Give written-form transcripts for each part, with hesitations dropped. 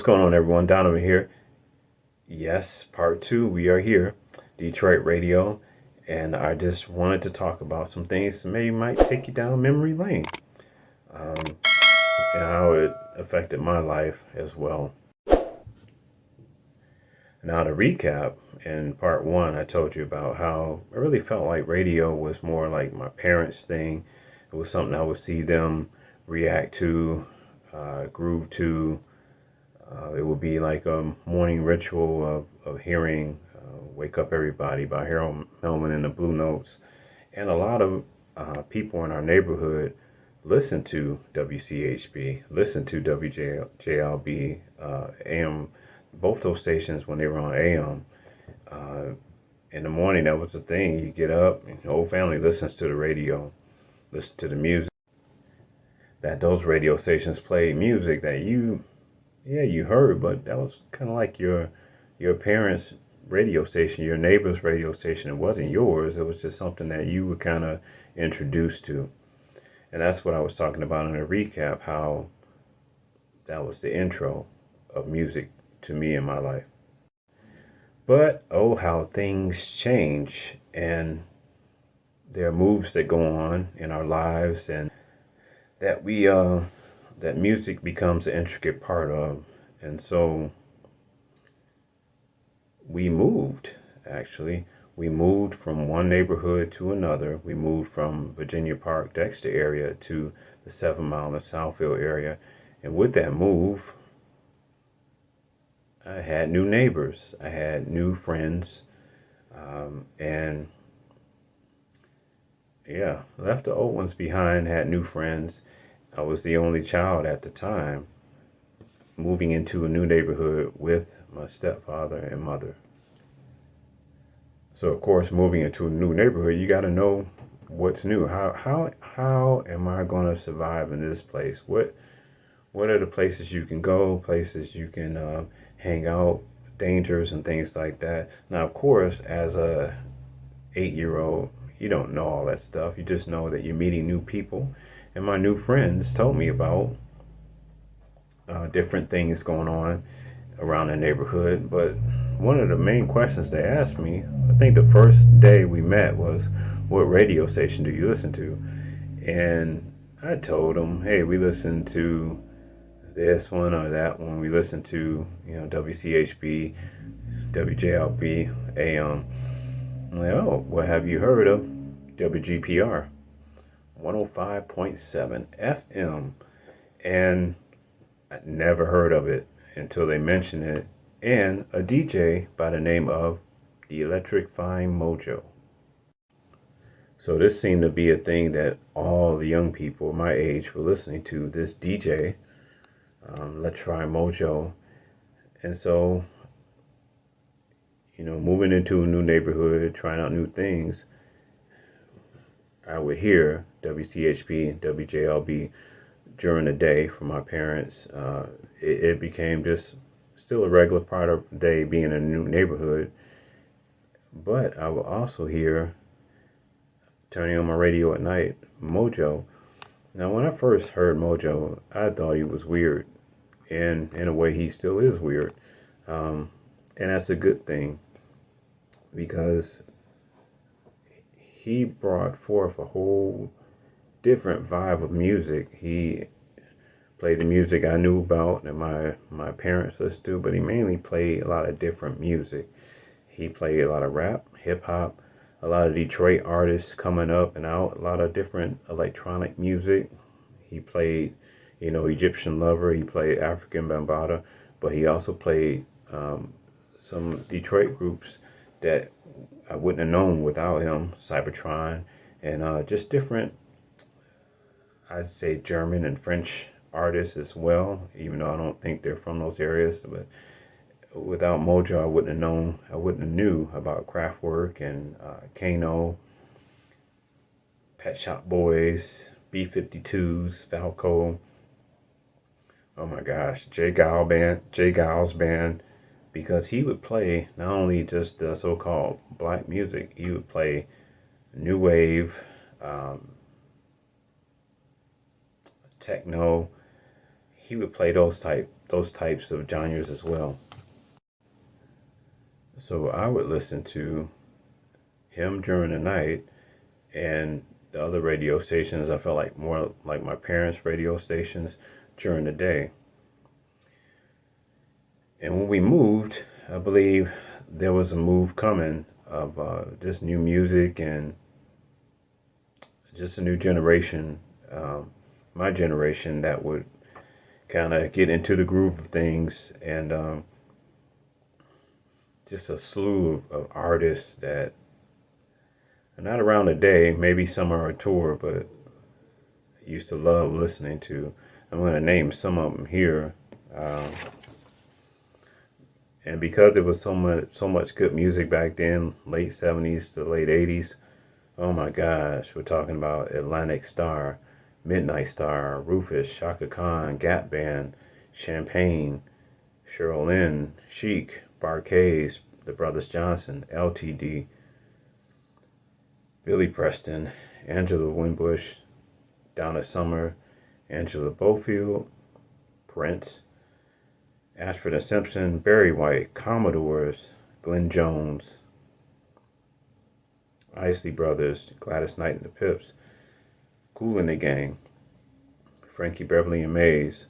What's going on, everyone? Donovan here. Yes, part two, we are here, Detroit Radio, and I just wanted to talk about some things that maybe might take you down memory lane, um, and how it affected my life as well. Now, to recap, in part one, I told you about how I really felt like radio was more like my parents' thing. It was something I would see them react to, groove to. It would be like a morning ritual of hearing Wake Up Everybody by Harold Melvin and the Blue Notes. And a lot of people in our neighborhood listen to WCHB, listen to WJLB, AM, both those stations when they were on AM. In the morning, that was the thing. You get up, and the whole family listens to the radio, listen to the music. That those radio stations played music that you heard, but that was kind of like your parents' radio station, your neighbor's radio station. It wasn't yours. It was just something that you were kind of introduced to. And that's what I was talking about in a recap, how that was the intro of music to me in my life. But, oh, how things change, and there are moves that go on in our lives, and that that music becomes an intricate part of. And so we moved, actually. We moved from one neighborhood to another. We moved from Virginia Park, Dexter area to the 7 Mile and Southfield area. And with that move, I had new neighbors. I had new friends. And yeah, left the old ones behind, had new friends. I was the only child at the time, moving into a new neighborhood with my stepfather and mother. So of course, moving into a new neighborhood, you got to know what's new. How am I going to survive in this place? What are the places you can go, places you can hang out, dangers and things like that. Now, of course, as a 8-year-old, you don't know all that stuff. You just know that you're meeting new people. And my new friends told me about different things going on around the neighborhood. But one of the main questions they asked me, I think the first day we met, was, what radio station do you listen to? And I told them, hey, we listen to this one or that one. We listen to, WCHB, WJLB, AM. I'm like, oh, well, have you heard of WGPR? 105.7 FM. And I never heard of it until they mentioned it, and a DJ by the name of the Electrifying Mojo. So this seemed to be a thing that all the young people my age were listening to, this DJ, Electrifying Mojo. And so, moving into a new neighborhood, trying out new things, I would hear WCHB and WJLB during the day from my parents. It became just still a regular part of the day being in a new neighborhood. But I would also hear, turning on my radio at night, Mojo. Now, when I first heard Mojo, I thought he was weird. And in a way, he still is weird. And that's a good thing, because he brought forth a whole different vibe of music. He played the music I knew about and my parents listened to, but he mainly played a lot of different music. He played a lot of rap, hip hop, a lot of Detroit artists coming up and out, a lot of different electronic music. He played, Egyptian Lover. He played African Bambaataa, but he also played some Detroit groups that I wouldn't have known without him, Cybertron, and just different, I'd say, German and French artists as well, even though I don't think they're from those areas. But without Mojo, I wouldn't have knew about Kraftwerk and Kano, Pet Shop Boys, B-52s, Falco. Oh my gosh, Jay Giles band, because he would play not only just the so-called black music, he would play new wave, techno. He would play those type those types of genres as well. So I would listen to him during the night, and the other radio stations I felt like more like my parents' radio stations during the day. And when we moved, I believe there was a move coming of just new music and just a new generation, my generation, that would kind of get into the groove of things, and just a slew of artists that are not around today. Maybe some are on tour, but I used to love listening to. I'm going to name some of them here. And because it was so much good music back then, late 70s to late 80s, oh my gosh, we're talking about Atlantic Star, Midnight Star, Rufus, Shaka Khan, Gap Band, Champagne, Cheryl Lynn, Chic, Barkays, the Brothers Johnson, LTD, Billy Preston, Angela Winbush, Donna Summer, Angela Bofield, Prince, Ashford and Simpson, Barry White, Commodores, Glenn Jones, Isley Brothers, Gladys Knight and the Pips, Kool and the Gang, Frankie Beverly and Mays,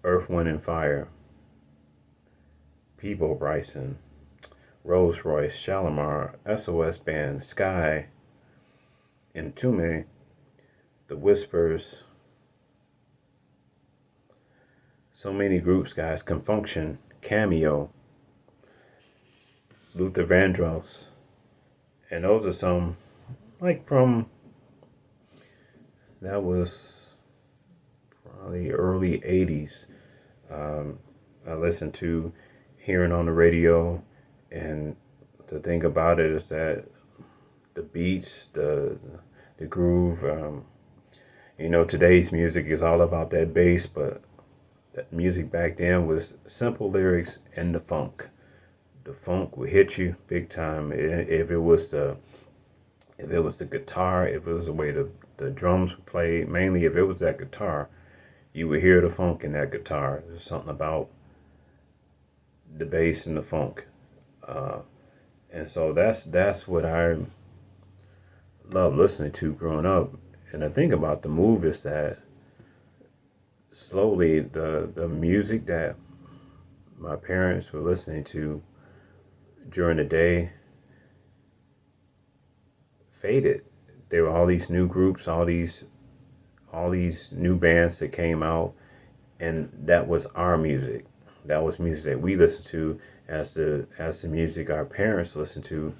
Earth, Wind and Fire, Peebo Bryson, Rolls Royce, Shalimar, SOS Band, Sky, Entombed, The Whispers. So many groups, guys. Confunction, Cameo, Luther Vandross. And those are some, like, from, that was probably early 80s. I listened to, hearing on the radio, and the thing about it is that the beats, the groove, today's music is all about that bass, but that music back then was simple lyrics and the funk. The funk would hit you big time. If it was the guitar, if it was the way the drums were played, mainly if it was that guitar, you would hear the funk in that guitar. There's something about the bass and the funk, and so that's what I love listening to growing up. And the thing about the move is that slowly the music that my parents were listening to during the day faded. There were all these new groups, all these new bands that came out, and that was our music. That was music that we listened to as the music our parents listened to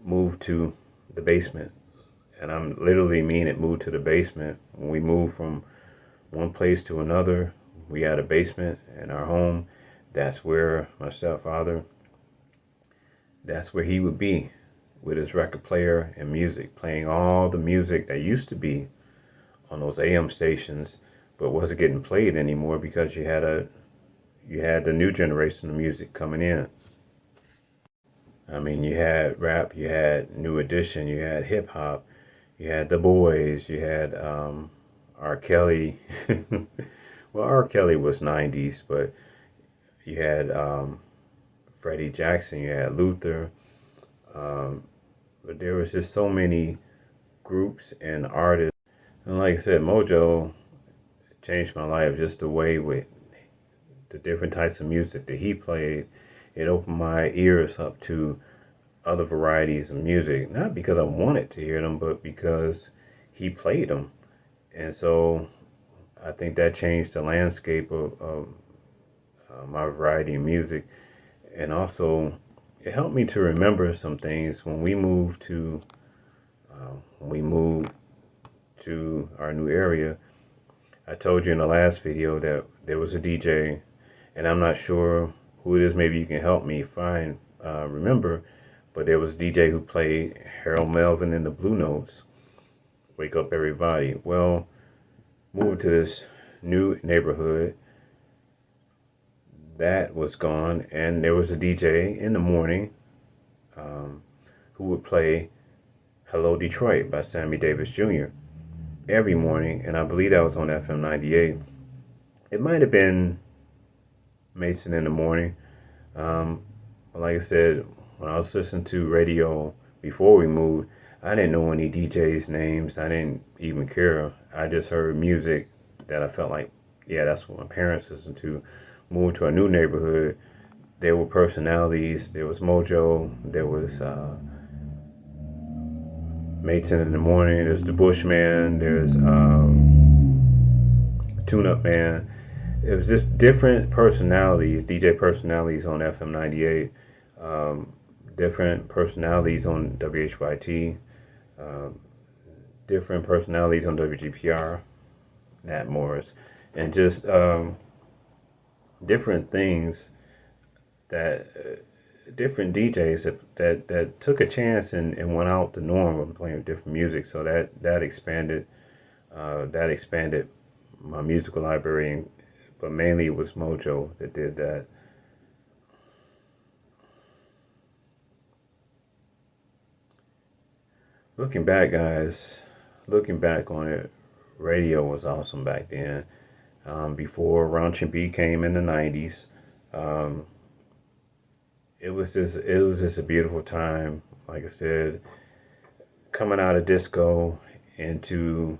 moved to the basement. And I'm literally mean it, moved to the basement. When we moved from one place to another, we had a basement in our home. That's where my stepfather, that's where he would be with his record player and music, playing all the music that used to be on those AM stations, but wasn't getting played anymore because you had the new generation of music coming in. I mean, you had rap, you had New Edition, you had hip hop, you had The Boys, you had R. Kelly. Well, R. Kelly was 90s, but you had Freddie Jackson, you had Luther. But there was just so many groups and artists. And like I said, Mojo changed my life, just the way with the different types of music that he played. It opened my ears up to other varieties of music, not because I wanted to hear them, but because he played them. And so I think that changed the landscape of my variety of music. And also it helped me to remember some things when we moved to our new area. I told you in the last video that there was a DJ, and I'm not sure who it is. Maybe you can help me remember. But there was a DJ who played Harold Melvin and the Blue Notes, Wake Up Everybody. Well, moved to this new neighborhood, that was gone, and there was a DJ in the morning who would play Hello Detroit by Sammy Davis Jr. every morning, and I believe that was on FM 98. It might have been Mason in the morning. Like I said, when I was listening to radio before we moved, I didn't know any DJs' names. I didn't even care. I just heard music that I felt like, yeah, that's what my parents listened to. Moved to a new neighborhood. There were personalities. There was Mojo. There was Mason in the morning. There's the Bushman. There's Tune Up Man. It was just different personalities, DJ personalities on FM 98, different personalities on WHYT, different personalities on WGPR, Nat Morris, and just different things that different DJs that took a chance and went out the norm of playing different music. So that expanded my musical library, but mainly it was Mojo that did that. Looking back, guys, looking back on it, radio was awesome back then. Before Raunchy B came in the '90s, um, it was just a beautiful time. Like I said, coming out of disco into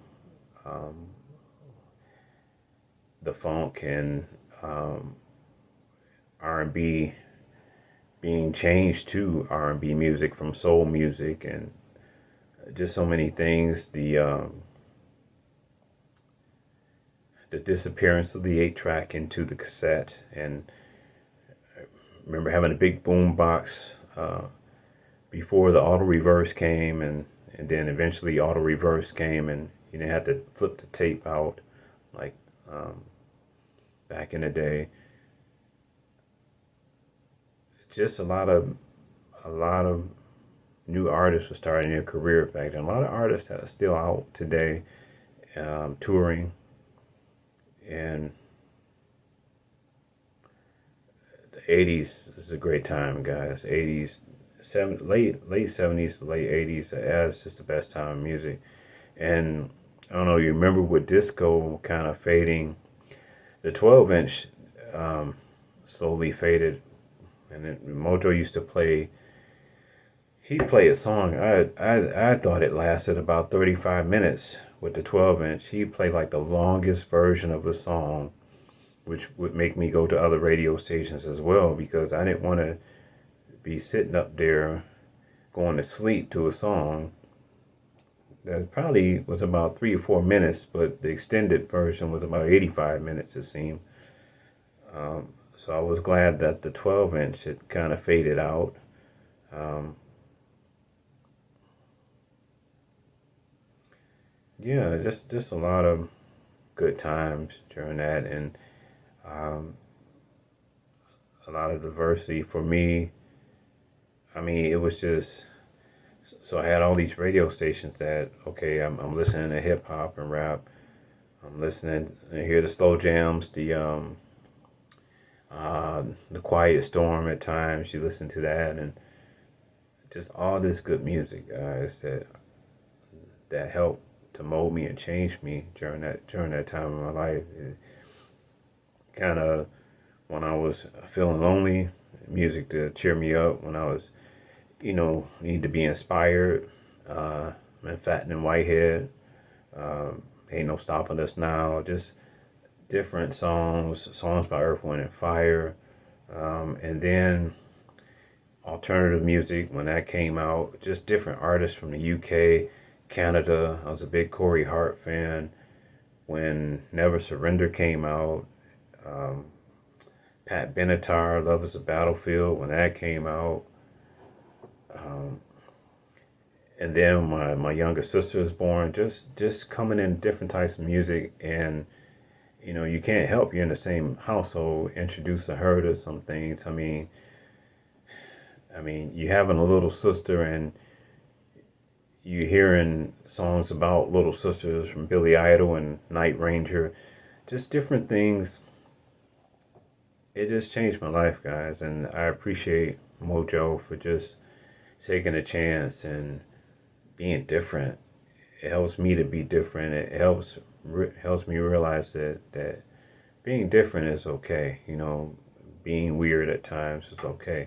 um, the funk and R&B being changed to R&B music from soul music and just so many things. The disappearance of the 8-track into the cassette, and I remember having a big boom box before the auto reverse came, and then eventually auto reverse came, and you had to flip the tape out like um, back in the day. Just a lot of new artists were starting their career back then. A lot of artists that are still out today, touring, and the '80s is a great time, guys. '80s, late '70s, late '80s. That's just the best time of music. And I don't know. You remember with disco kind of fading, the 12-inch slowly faded, and then Mojo used to play. He'd play a song. I thought it lasted about 35 minutes with the 12-inch. He'd play like the longest version of the song, which would make me go to other radio stations as well, because I didn't want to be sitting up there going to sleep to a song that probably was about 3 or 4 minutes, but the extended version was about 85 minutes, it seemed. So I was glad that the 12-inch had kind of faded out. Um, yeah, just a lot of good times during that, and um, a lot of diversity for me. I mean, it was just so I had all these radio stations that, okay, I'm listening to hip hop and rap. I'm listening and hear the slow jams, the quiet storm at times. You listen to that, and just all this good music, guys, that helped to mold me and change me during that time of my life. It kind of, when I was feeling lonely, music to cheer me up. When I was, need to be inspired. And Fat and Whitehead, Ain't No Stopping Us Now. Just different songs by Earth, Wind and Fire, and then alternative music when that came out. Just different artists from the UK, Canada. I was a big Corey Hart fan when Never Surrender came out. Um, Pat Benatar, Love Is a Battlefield, when that came out. Um, and then my younger sister was born. Just coming in different types of music, and you can't help, you're in the same household, introducing her to some things. I mean, you having a little sister, and you hearing songs about little sisters from Billy Idol and Night Ranger, just different things. It just changed my life, guys, and I appreciate Mojo for just taking a chance and being different. It helps me to be different. It helps me realize that being different is okay. being weird at times is okay.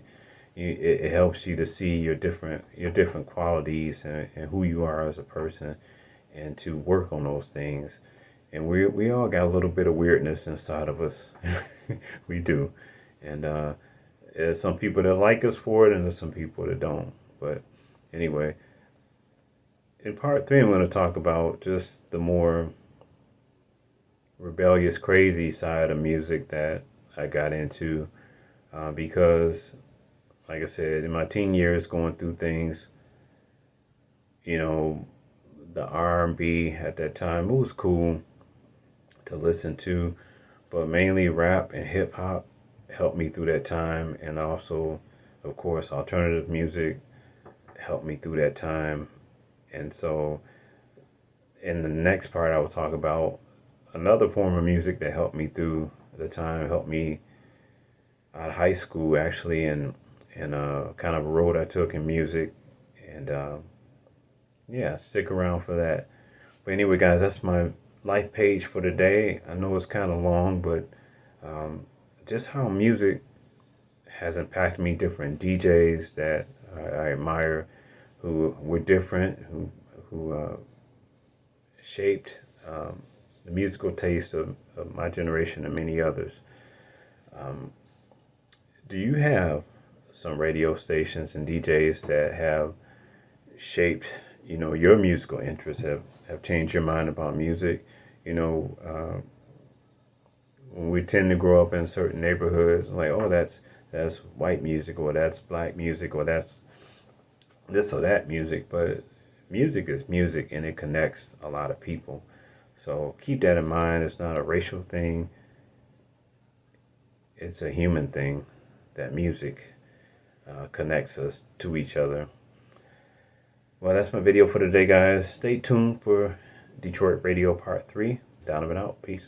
It helps you to see your different qualities and who you are as a person, and to work on those things. And we all got a little bit of weirdness inside of us. We do. And there's some people that like us for it, and there's some people that don't. But anyway, in part 3, I'm going to talk about just the more rebellious, crazy side of music that I got into, because, like I said, in my teen years, going through things, you know, the R&B at that time, it was cool to listen to, but mainly rap and hip hop helped me through that time, and also, of course, alternative music helped me through that time. And so, in the next part, I will talk about another form of music that helped me through the time, helped me out of high school, actually, and kind of a road I took in music. And yeah, stick around for that. But anyway, guys, that's my life page for today. I know it's kind of long, but just how music has impacted me, different DJs that I admire, who were different, who shaped the musical taste of my generation and many others. Do you have some radio stations and DJs that have shaped, your musical interests, have changed your mind about music? When we tend to grow up in certain neighborhoods, like, oh, that's white music, or that's black music, or that's this or that music, but music is music, and it connects a lot of people. So keep that in mind. It's not a racial thing. It's a human thing, that music connects us to each other. Well, that's my video for today, guys. Stay tuned for Detroit Radio Part 3. Donovan out. Peace.